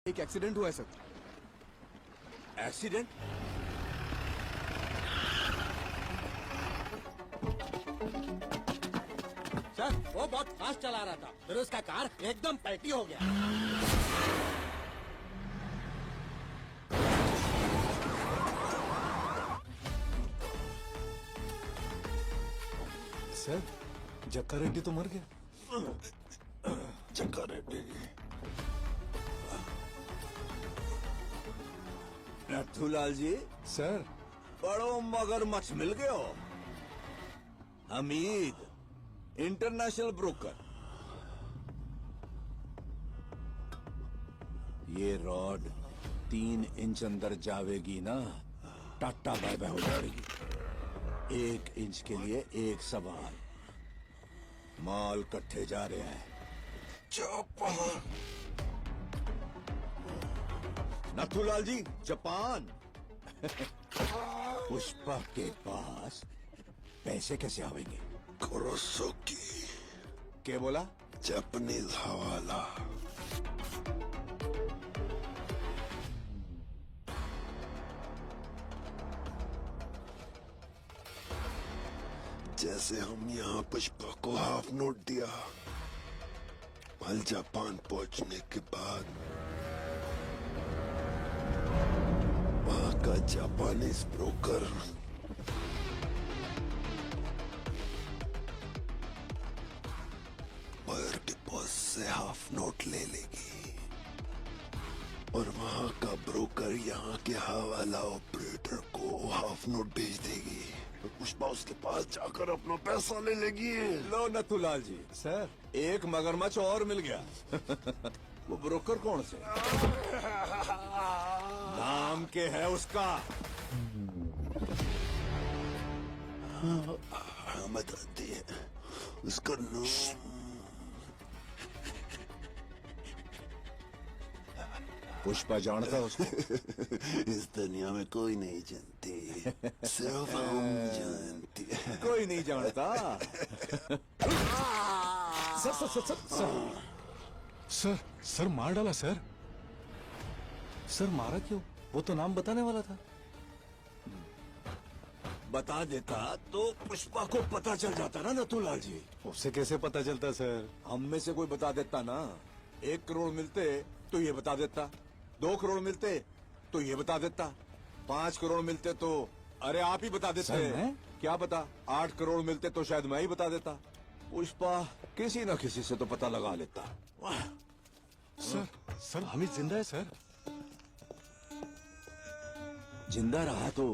एक एक्सीडेंट हुआ है सर। एक्सीडेंट? सर वो बहुत फास्ट चला रहा था, फिर उसका कार एकदम पलटी हो गया। सर जक्का रेड्डी तो मर गया। जक्का रेड्डी? नथुलाल जी, सर बड़ो मगरमच्छ मिल गयो। Hamid, international broker. ये रॉड 3 इंच अंदर जावेगी ना, टाटा बाय बाय हो जाएगी। 1 इंच के लिए एक सवाल। माल कट्ठे जा रहे हैं। जापान। नथुलाल जी, जापान। पुष्पा के पास पैसे कैसे आवेंगे? कुरोसाकी क्या बोला? जापानीज हवाला। जैसे हम यहाँ पुष्पा को हाफ नोट दिया, कल जापान पहुंचने के बाद वहां का जापानीज ब्रोकर मगर के पास से हाफ नोट ले लेगी और वहां का ब्रोकर यहाँ के हवाला ऑपरेटर को हाफ नोट भेज देगी। तो पुष्पा उसके पास जाकर अपना पैसा ले लेगी। लो नथुलाल जी, सर एक मगरमच्छ और मिल गया। वो ब्रोकर कौन से? नाम के है उसका? हाँ बताती है उसका नाम। पुष्पा जानता है उसको? इस दुनिया में कोई नहीं जानती, सिर्फ हम जानते हैं। कोई नहीं जानता। Sir sir sir sir sir sir sir मार डाला सर। सर मारा क्यों? वो तो नाम बताने वाला था। बता देता तो पुष्पा को पता चल जाता ना नथुलाल जी। उससे कैसे पता चलता सर? हम में से कोई बता देता ना। 1 करोड़ मिलते तो ये बता देता, 2 करोड़ मिलते तो ये बता देता, 5 करोड़ मिलते तो अरे आप ही बता देते। सर, मैं? क्या पता 8 करोड़ मिलते तो शायद मैं ही बता देता। पुष्पा किसी न किसी से तो पता लगा लेता। वाह! सर हमीद जिंदा है सर। जिंदा रहा तो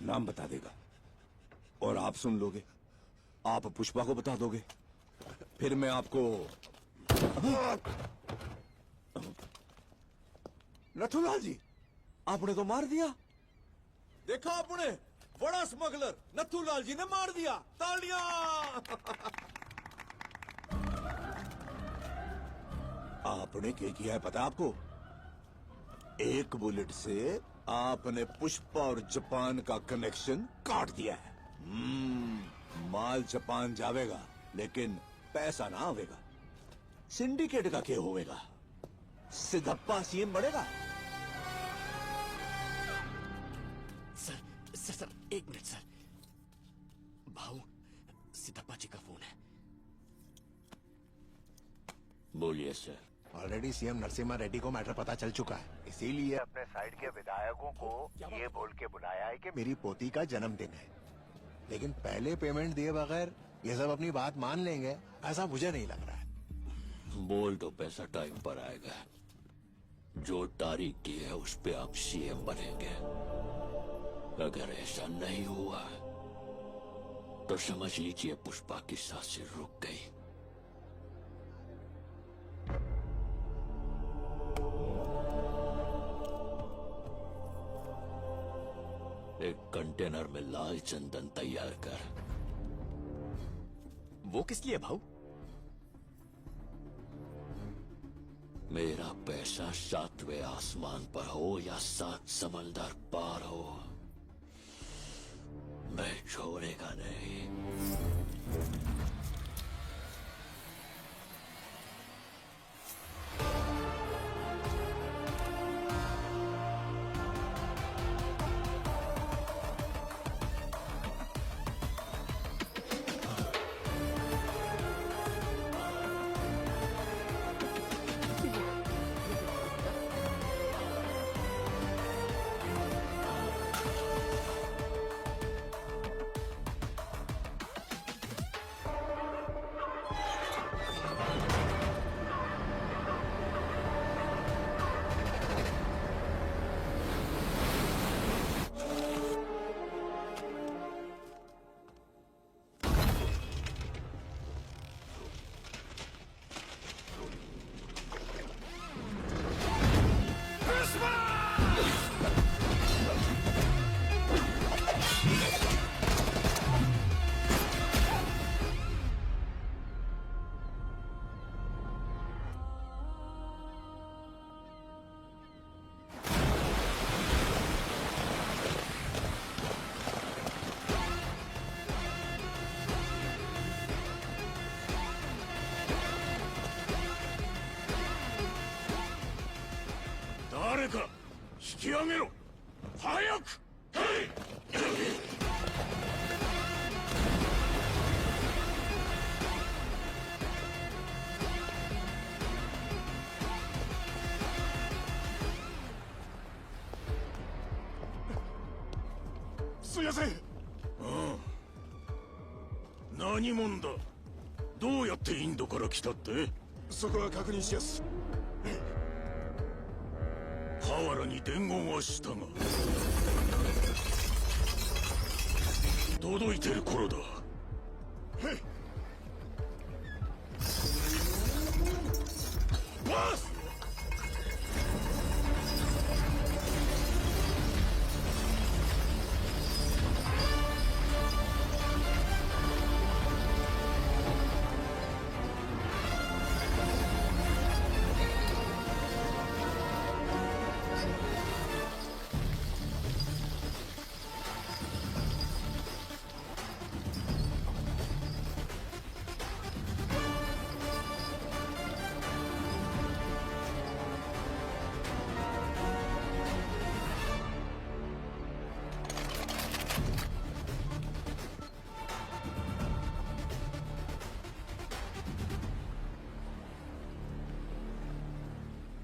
नाम बता देगा और आप सुन लोगे। आप पुष्पा को बता दोगे, फिर मैं आपको। नथुलाल जी, आपने तो मार दिया। देखा आपने, बड़ा स्मगलर नथुलाल जी ने मार दिया। तालियां। आपने क्या किया है पता आपको? एक बुलेट से आपने पुष्पा और जापान का कनेक्शन काट दिया है। माल जापान जावेगा लेकिन पैसा ना आवेगा। सिंडिकेट का क्या होवेगा? सिद्धप्पा सीएम बढ़ेगा। Sir 1 minute sir. भाऊ, सिद्धप्पा जी का फोन है। बोलिए sir. Already CM Narasimha Reddy को मैटर पता चल चुका है, इसीलिए अपने साइड के विधायकों को ये बोल के बुलाया है कि मेरी पोती का जन्मदिन है। लेकिन पहले पेमेंट दिए बगैर ये सब अपनी बात मान लेंगे, ऐसा मुझे नहीं लग रहा है। बोल दो पैसा टाइम पर आएगा। जो तारीख की है उस पे आप सीएम बनेंगे। अगर ऐसा नहीं हुआ तो समझ लीजिए पुष्पा की सांसें रुक गई। एक कंटेनर में लाल चंदन तैयार कर। वो किस लिए भाऊ? मेरा पैसा 7वें आसमान पर हो या 7 समंदर पार हो, मैं छोड़ेगा नहीं। 誰か引き上げろ早くすみません。何者だどうやってインドから来たってそこは確認しやす。ハワラに伝言はしたが届いてる頃だバス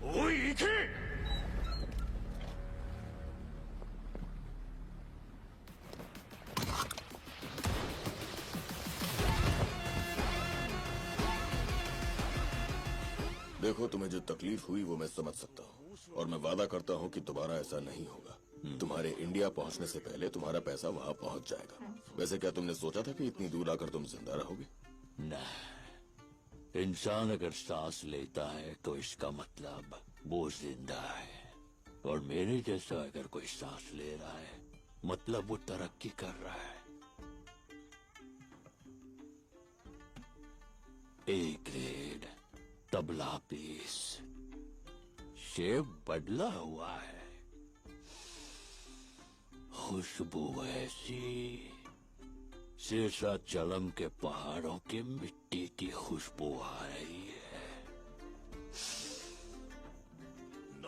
おい行けदेखो, तुम्हें जो तकलीफ हुई वो मैं समझ सकता हूँ और मैं वादा करता हूँ कि दोबारा ऐसा नहीं होगा। तुम्हारे इंडिया पहुँचने से पहले तुम्हारा पैसा वहाँ पहुँच जाएगा। वैसे क्या तुमने सोचा था कि इतनी दूर आकर तुम जिंदा रहोगे? न इंसान अगर सांस लेता है तो इसका मतलब वो जिंदा है और मेरे जैसा अगर कोई सांस ले रहा है मतलब वो तरक्की कर रहा है। A grade tabla piece shape बदला हुआ है खुशबू ऐसी सिरसा चलम के पहाड़ों की मिट्टी की खुशबू आ रही है।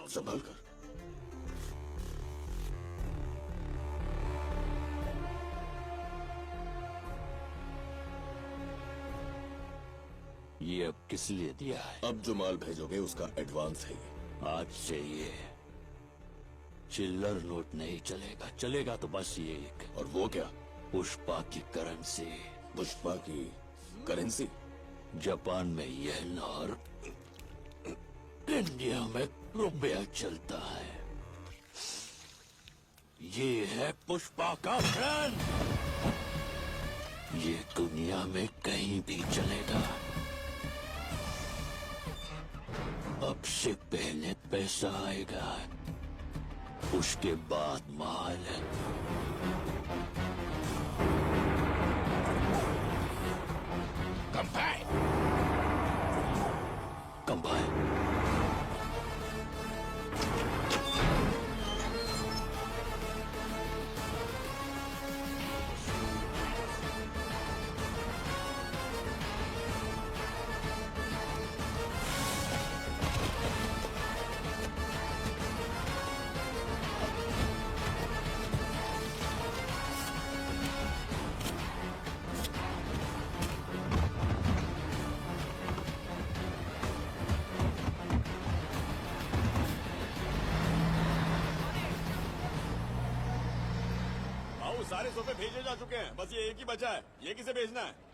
संभाल कर। ये अब किस लिए दिया है? अब जो माल भेजोगे उसका एडवांस है ये। आज से ये चिल्लर नोट नहीं चलेगा, चलेगा तो बस ये एक और वो क्या? पुष्पा की करेंसी। पुष्पा की करेंसी? जापान में येन और इंडिया में रुपया चलता है। ये है पुष्पा का ब्रांड, ये दुनिया में कहीं भी चलेगा। अब से पहले पैसा आएगा, उसके बाद माल। कंबाइन कंबाइन सारे सोफे भेजे जा चुके हैं, बस ये एक ही बचा है। ये किसे भेजना है?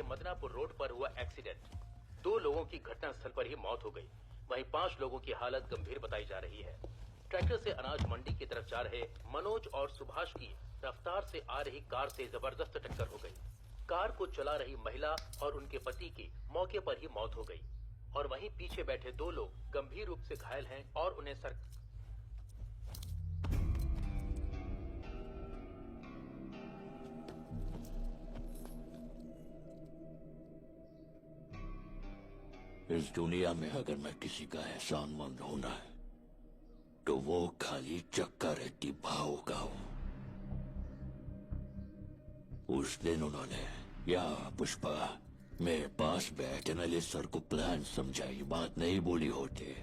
मदनापुर रोड पर हुआ एक्सीडेंट, 2 लोगों की घटनास्थल पर ही मौत हो गई। वहीं 5 लोगों की हालत गंभीर बताई जा रही है। ट्रैक्टर से अनाज मंडी की तरफ जा रहे मनोज और सुभाष की रफ्तार से आ रही कार से जबरदस्त टक्कर हो गई। कार को चला रही महिला और उनके पति की मौके पर ही मौत हो गई और वहीं पीछे बैठे 2 लोग गंभीर रूप से घायल हैं और उन्हें इस दुनिया में अगर मैं किसी का एहसानमंद होना है तो वो खाली चक्का रेड्डी भाव का हूं। उस दिन उन्होंने या पुष्पा मेरे पास बैठ एनालिस्ट को प्लान समझाई, बात नहीं बोली होती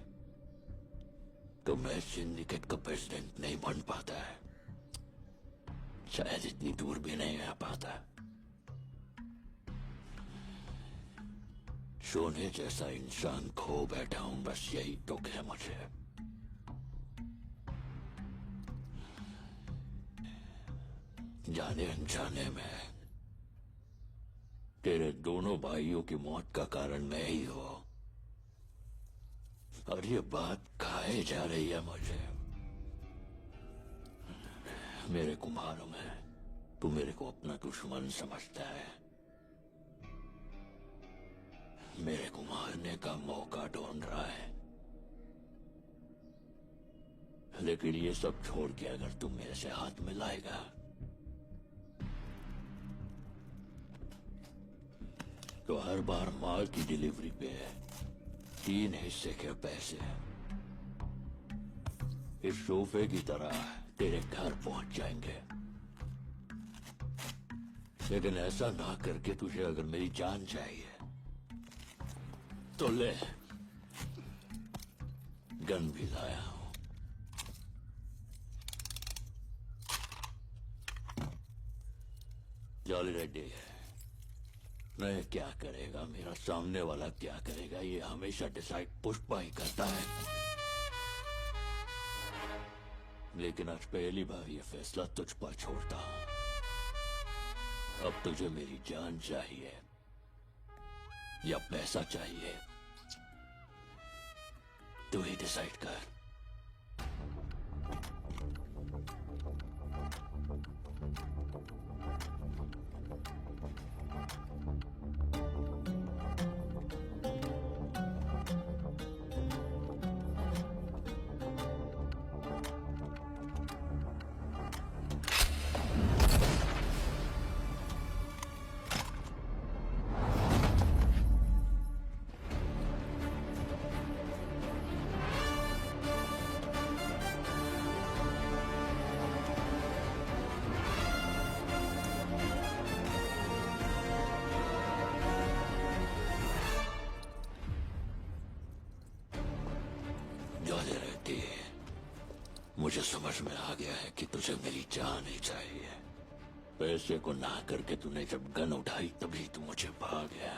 तो मैं सिंडिकेट का प्रेसिडेंट नहीं बन पाता है, शायद इतनी दूर भी नहीं आ पाता। सोने जैसा इंसान खो बैठा हूं, बस यही दुख है मुझे। जाने अनजाने में तेरे दोनों भाइयों की मौत का कारण मैं ही हूं और ये बात खाए जा रही है मुझे। मेरे को मालूम है तू मेरे को अपना दुश्मन समझता है, मेरे को मारने का मौका ढूंढ रहा है, लेकिन ये सब छोड़ के अगर तू मेरे से हाथ मिलाएगा तो हर बार माल की डिलीवरी पे 3 हिस्से के पैसे इस सोफे की तरह तेरे घर पहुंच जाएंगे। लेकिन ऐसा ना करके तुझे अगर मेरी जान चाहिए तो ले, गन भी लाया हूं। जॉली रेड्डी मैं क्या करेगा, मेरा सामने वाला क्या करेगा, ये हमेशा डिसाइड पुष्पा ही करता है। लेकिन आज पहली बार ये फैसला तुझ पर छोड़ता हूं। अब तुझे मेरी जान चाहिए या पैसा चाहिए, तू ही डिसाइड कर। जॉली रेड्डी, मुझे समझ में आ गया है कि तुझे मेरी जान ही चाहिए। पैसे को ना करके तूने जब गन उठाई तभी तू मुझे भाग गया।